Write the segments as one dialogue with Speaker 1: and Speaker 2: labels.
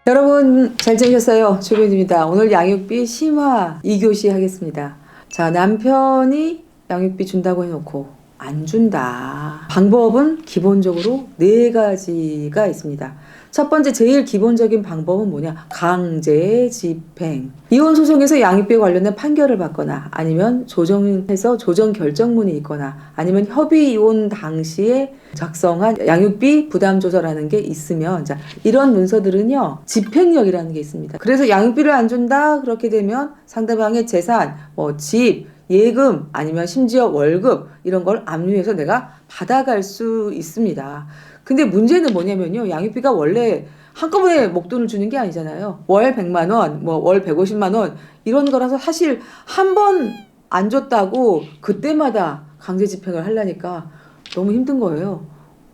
Speaker 1: 여러분 잘 지내셨어요? 조변입니다. 오늘 양육비 심화 2교시 하겠습니다. 자, 남편이 양육비 준다고 해놓고 안 준다. 방법은 기본적으로 4가지가 있습니다. 첫 번째 제일 기본적인 방법은 뭐냐? 강제 집행. 이혼 소송에서 양육비에 관련된 판결을 받거나 아니면 조정해서 조정 결정문이 있거나 아니면 협의 이혼 당시에 작성한 양육비 부담 조서라는 게 있으면 자, 이런 문서들은요 집행력이라는 게 있습니다. 그래서 양육비를 안 준다 그렇게 되면 상대방의 재산, 집, 예금 아니면 심지어 월급 이런 걸 압류해서 내가 받아갈 수 있습니다. 근데 문제는 뭐냐면요. 양육비가 원래 한꺼번에 목돈을 주는 게 아니잖아요. 월 100만 원, 월 150만 원 이런 거라서 사실 한 번 안 줬다고 그때마다 강제 집행을 하려니까 너무 힘든 거예요.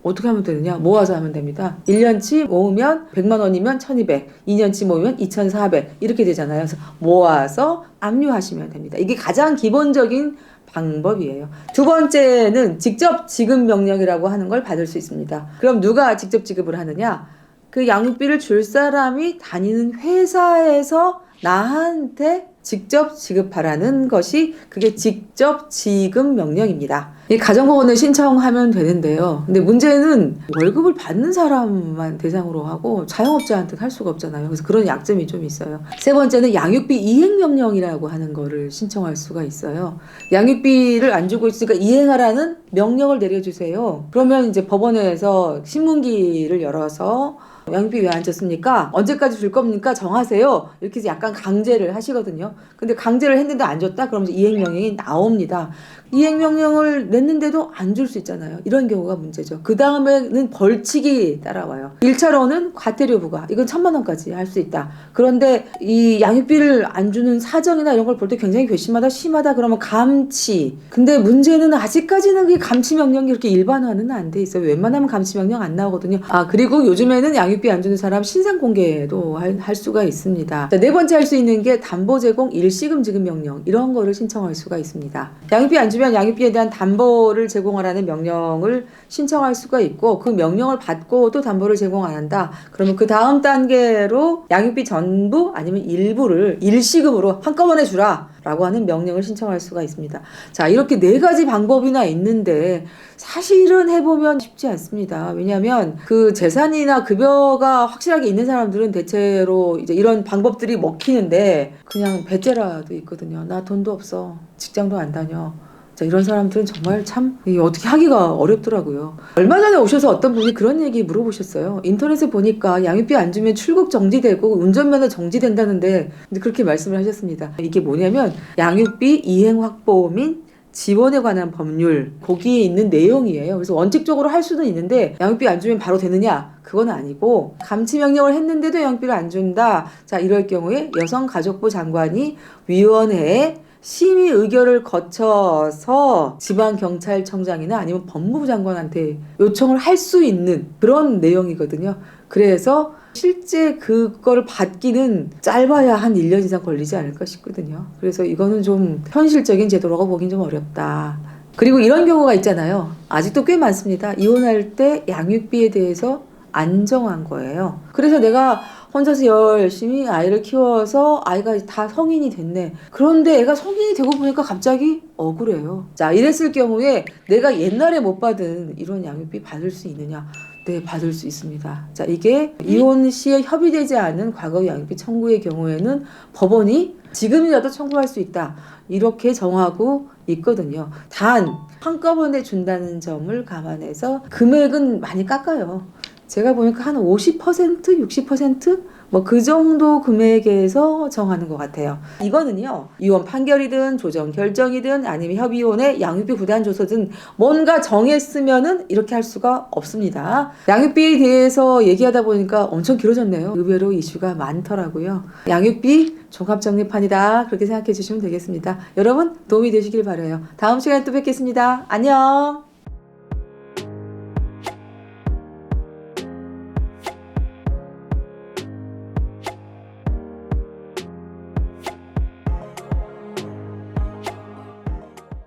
Speaker 1: 어떻게 하면 되느냐? 모아서 하면 됩니다. 1년치 모으면 100만 원이면 1200, 2년치 모으면 2400 이렇게 되잖아요. 그래서 모아서 압류하시면 됩니다. 이게 가장 기본적인 방법이에요. 두 번째는 직접 지급 명령이라고 하는 걸 받을 수 있습니다. 그럼 누가 직접 지급을 하느냐? 그 양육비를 줄 사람이 다니는 회사에서 나한테 직접 지급하라는 것이 그게 직접 지급 명령입니다. 이 가정법원에 신청하면 되는데요. 근데 문제는 월급을 받는 사람만 대상으로 하고 자영업자한테는 할 수가 없잖아요. 그래서 그런 약점이 좀 있어요. 세 번째는 양육비 이행명령이라고 하는 거를 신청할 수가 있어요. 양육비를 안 주고 있으니까 이행하라는 명령을 내려주세요. 그러면 이제 법원에서 신문기를 열어서 양육비 왜 안 줬습니까? 언제까지 줄 겁니까? 정하세요. 이렇게 해서 약간 강제를 하시거든요. 근데 강제를 했는데 안 줬다? 그럼 이제 이행명령이 나옵니다. 이행명령을 냈는데도 안 줄 수 있잖아요. 이런 경우가 문제죠. 그 다음에는 벌칙이 따라와요. 1차로는 과태료 부과. 이건 1000만 원까지 할 수 있다. 그런데 이 양육비를 안 주는 사정이나 이런 걸 볼 때 굉장히 괘씸하다, 심하다 그러면 감치. 근데 문제는 아직까지는 그 감치명령이 이렇게 일반화는 안 돼 있어요. 웬만하면 감치명령 안 나오거든요. 그리고 요즘에는 양육비 안 주는 사람 신상 공개도 할 수가 있습니다. 자, 네 번째 할 수 있는 게 담보 제공 일시금 지급 명령. 이런 거를 신청할 수가 있습니다. 양육비 안 주면 양육비에 대한 담보를 제공하라는 명령을 신청할 수가 있고 그 명령을 받고 또 담보를 제공 안 한다. 그러면 그 다음 단계로 양육비 전부 아니면 일부를 일시금으로 한꺼번에 주라 라고 하는 명령을 신청할 수가 있습니다. 자, 이렇게 4가지 방법이나 있는데 사실은 해보면 쉽지 않습니다. 왜냐하면 그 재산이나 급여가 확실하게 있는 사람들은 대체로 이제 이런 방법들이 먹히는데 그냥 배째라도 있거든요. 나 돈도 없어. 직장도 안 다녀. 자, 이런 사람들은 정말 참 어떻게 하기가 어렵더라고요. 얼마 전에 오셔서 어떤 분이 그런 얘기 물어보셨어요. 인터넷에 보니까 양육비 안 주면 출국 정지되고 운전면허 정지된다는데 근데 그렇게 말씀을 하셨습니다. 이게 뭐냐면 양육비 이행 확보 및 지원에 관한 법률 거기에 있는 내용이에요. 그래서 원칙적으로 할 수는 있는데 양육비 안 주면 바로 되느냐? 그건 아니고 감치명령을 했는데도 양육비를 안 준다. 자, 이럴 경우에 여성가족부 장관이 위원회에 심의 의결을 거쳐서 지방경찰청장이나 아니면 법무부 장관한테 요청을 할 수 있는 그런 내용이거든요. 그래서 실제 그거를 받기는 짧아야 한 1년 이상 걸리지 않을까 싶거든요. 그래서 이거는 좀 현실적인 제도라고 보긴 좀 어렵다. 그리고 이런 경우가 있잖아요. 아직도 꽤 많습니다. 이혼할 때 양육비에 대해서 안 정한 거예요. 그래서 내가 혼자서 열심히 아이를 키워서 아이가 다 성인이 됐네. 그런데 애가 성인이 되고 보니까 갑자기 억울해요. 자, 이랬을 경우에 내가 옛날에 못 받은 이런 양육비 받을 수 있느냐? 네, 받을 수 있습니다. 자, 이게 이혼 시에 협의되지 않은 과거 양육비 청구의 경우에는 법원이 지금이라도 청구할 수 있다. 이렇게 정하고 있거든요. 단 한꺼번에 준다는 점을 감안해서 금액은 많이 깎아요. 제가 보니까 한 50%, 60%? 그 정도 금액에서 정하는 것 같아요. 이거는요, 이혼 판결이든 조정 결정이든 아니면 협의혼의 양육비 부담 조서든 뭔가 정했으면은 이렇게 할 수가 없습니다. 양육비에 대해서 얘기하다 보니까 엄청 길어졌네요. 의외로 이슈가 많더라고요. 양육비 종합정리판이다. 그렇게 생각해 주시면 되겠습니다. 여러분 도움이 되시길 바라요. 다음 시간에 또 뵙겠습니다. 안녕!